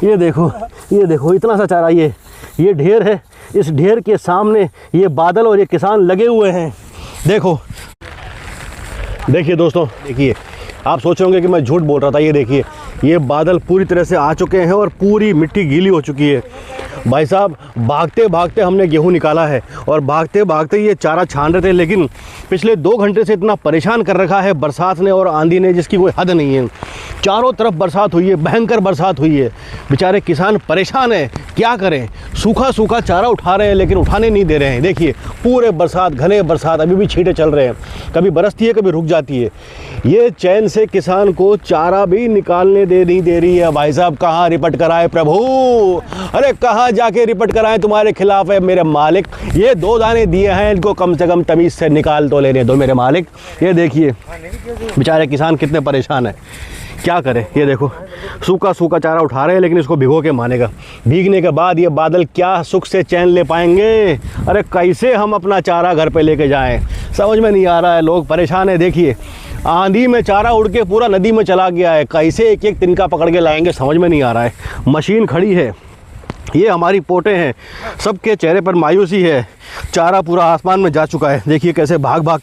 ये देखो इतना सा चारा, ये ढेर है। इस ढेर के सामने ये बादल और ये किसान लगे हुए हैं। देखिए दोस्तों, देखिए आप सोच रहे होंगे कि मैं झूठ बोल रहा था। ये देखिए, ये बादल पूरी तरह से आ चुके हैं और पूरी मिट्टी गीली हो चुकी है। भाई साहब, भागते भागते हमने गेहूं निकाला है और भागते भागते ये चारा छान रहे थे, लेकिन पिछले 2 घंटे से इतना परेशान कर रखा है बरसात ने और आंधी ने, जिसकी कोई हद नहीं है। चारों तरफ बरसात हुई है, भयंकर बरसात हुई है। बेचारे किसान परेशान हैं, क्या करें। सूखा सूखा चारा उठा रहे हैं लेकिन उठाने नहीं दे रहे हैं। देखिए पूरे बरसात, घने बरसात, अभी भी छींटे चल रहे हैं, कभी बरसती है कभी रुक जाती है। ये चैन से किसान को चारा भी निकालने नहीं दे रही है। भाई साहब, कहाँ रिपट कराए प्रभु, अरे कहाँ जाके रिपट कराएं, तुम्हारे खिलाफ है मेरे मालिक। ये 2 दाने दिए हैं, इनको कम से कम तमीज़ से निकाल तो लेने दो मेरे मालिक। ये देखिए बेचारे किसान कितने परेशान हैं, क्या करें। ये देखो सूखा सूखा चारा उठा रहे हैं लेकिन इसको भिगो के मानेगा। भीगने के बाद ये बादल क्या सुख से चैन ले पाएंगे। अरे कैसे हम अपना चारा घर पे लेके जाएं, समझ में नहीं आ रहा है। लोग परेशान हैं। देखिए आंधी में चारा उड़ के पूरा नदी में चला गया है, कैसे एक एक तिनका पकड़ के लाएंगे समझ में नहीं आ रहा है। मशीन खड़ी है, ये हमारी पोटे हैं, सबके चेहरे पर मायूसी है। चारा पूरा आसमान में जा चुका है। देखिए कैसे भाग भाग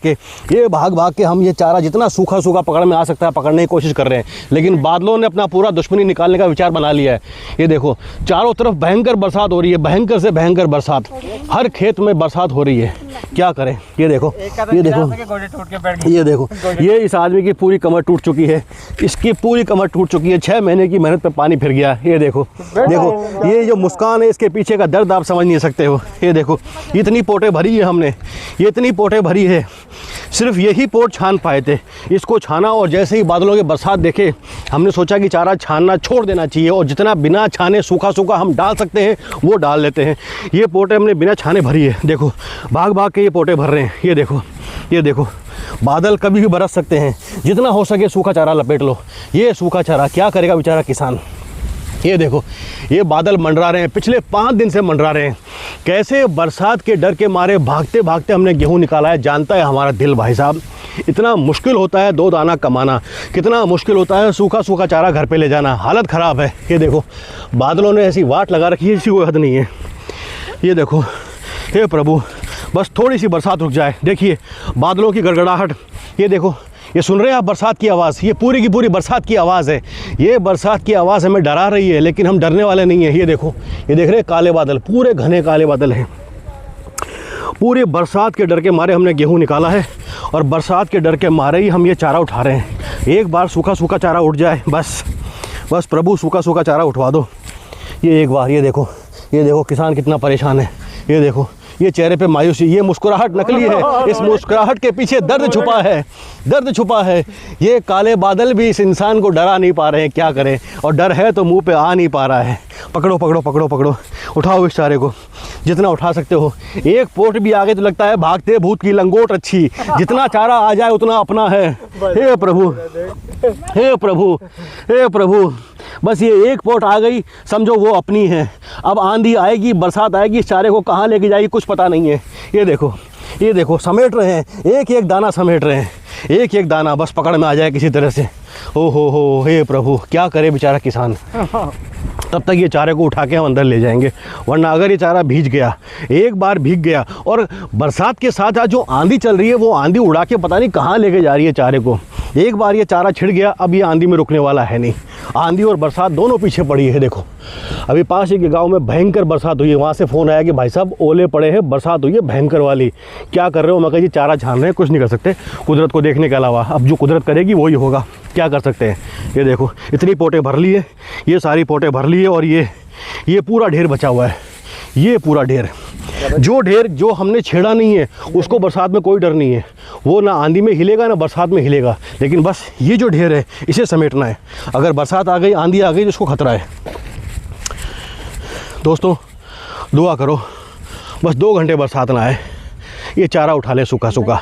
के हम ये चारा जितना सूखा सूखा पकड़ में आ सकता है पकड़ने की कोशिश कर रहे हैं, लेकिन बादलों ने अपना पूरा दुश्मनी निकालने का विचार बना लिया है। ये देखो चारों तरफ भयंकर बरसात हो रही है, भयंकर से भयंकर बरसात, हर खेत में बरसात हो रही है, क्या करें। ये देखो ये इस आदमी की पूरी कमर टूट चुकी है, इसकी पूरी कमर टूट चुकी है। 6 महीने की मेहनत पे पानी फिर गया। ये देखो ये जो मुस्कान है, इसके पीछे का दर्द आप समझ नहीं सकते हो। ये देखो इतनी पोटे भरी है हमने, ये इतनी पोटे भरी है, सिर्फ यही पोट छान पाए थे। इसको छाना और जैसे ही बादलों की बरसात देखे हमने सोचा कि चारा छानना छोड़ देना चाहिए और जितना बिना छाने सूखा सूखा हम डाल सकते हैं वो डाल लेते हैं। ये पोटे हमने बिना छाने भरी है। देखो भाग भाग के ये पोटे भर रहे हैं। ये देखो बादल कभी भी बरस सकते हैं, जितना हो सके सूखा चारा लपेट लो। ये सूखा चारा क्या करेगा बेचारा किसान। ये देखो ये बादल मंडरा रहे हैं, पिछले 5 दिन से मंडरा रहे हैं। कैसे बरसात के डर के मारे भागते भागते हमने गेहूं निकाला है। जानता है हमारा दिल भाई साहब, इतना मुश्किल होता है 2 दाना कमाना, कितना मुश्किल होता है सूखा सूखा चारा घर पे ले जाना। हालत ख़राब है। ये देखो बादलों ने ऐसी वाट लगा रखी है, इसी कोई हद नहीं है। ये देखो हे प्रभु, बस थोड़ी सी बरसात रुक जाए। देखिए बादलों की गड़गड़ाहट, ये देखो, ये सुन रहे हैं आप बरसात की आवाज़, ये पूरी की पूरी बरसात की आवाज़ है। ये बरसात की आवाज़ हमें डरा रही है लेकिन हम डरने वाले नहीं हैं। ये देखो, ये देख रहे हैं काले बादल, पूरे घने काले बादल हैं। पूरे बरसात के डर के मारे हमने गेहूं निकाला है और बरसात के डर के मारे ही हम ये चारा उठा रहे हैं। एक बार सूखा सूखा चारा उठ जाए, बस प्रभु सूखा सूखा चारा उठवा दो। ये एक बार, ये देखो किसान कितना परेशान है। ये देखो ये चेहरे पे मायूसी, ये मुस्कुराहट नकली है, इस मुस्कुराहट के पीछे दर्द छुपा है। ये काले बादल भी इस इंसान को डरा नहीं पा रहे हैं, क्या करें। और डर है तो मुंह पे आ नहीं पा रहा है। पकड़ो, उठाओ इस चारे को जितना उठा सकते हो। एक पोट भी आगे तो लगता है भागते भूत की लंगोट अच्छी, जितना चारा आ जाए उतना अपना है। हे प्रभु, बस ये एक पोट आ गई समझो वो अपनी है। अब आंधी आएगी, बरसात आएगी, इस चारे को कहाँ लेके जाएगी कुछ पता नहीं है। ये देखो समेट रहे हैं, एक एक दाना समेट रहे हैं, एक एक दाना बस पकड़ में आ जाए किसी तरह से। ओ हो हे प्रभु, क्या करे बेचारा किसान। तब तक ये चारे को उठा के हम अंदर ले जाएंगे, वरना अगर ये चारा भीग गया, एक बार भीग गया और बरसात के साथ आज जो आंधी चल रही है वो आंधी उड़ा के पता नहीं कहाँ लेके जा रही है चारे को। एक बार ये चारा छिड़ गया, अब ये आंधी में रुकने वाला है नहीं। आंधी और बरसात दोनों पीछे पड़ी है। देखो अभी पास ही के गांव में भयंकर बरसात हुई है, वहाँ से फ़ोन आया कि भाई साहब ओले पड़े हैं, बरसात हुई है भयंकर वाली, क्या कर रहे हो। मैं कहा जी चारा छान रहे हैं, कुछ नहीं कर सकते कुदरत को देखने के अलावा। अब जो कुदरत करेगी वही होगा, क्या कर सकते हैं। ये देखो इतनी पोटे भर ली है, ये सारी पोटे भर ली है और ये पूरा ढेर बचा हुआ है। ये पूरा ढेर जो हमने छेड़ा नहीं है उसको बरसात में कोई डर नहीं है, वो ना आंधी में हिलेगा ना बरसात में हिलेगा। लेकिन बस ये जो ढेर है इसे समेटना है। अगर बरसात आ गई, आंधी आ गई तो उसको खतरा है। दोस्तों दुआ करो बस 2 घंटे बरसात ना आए, ये चारा उठा ले सूखा सूखा।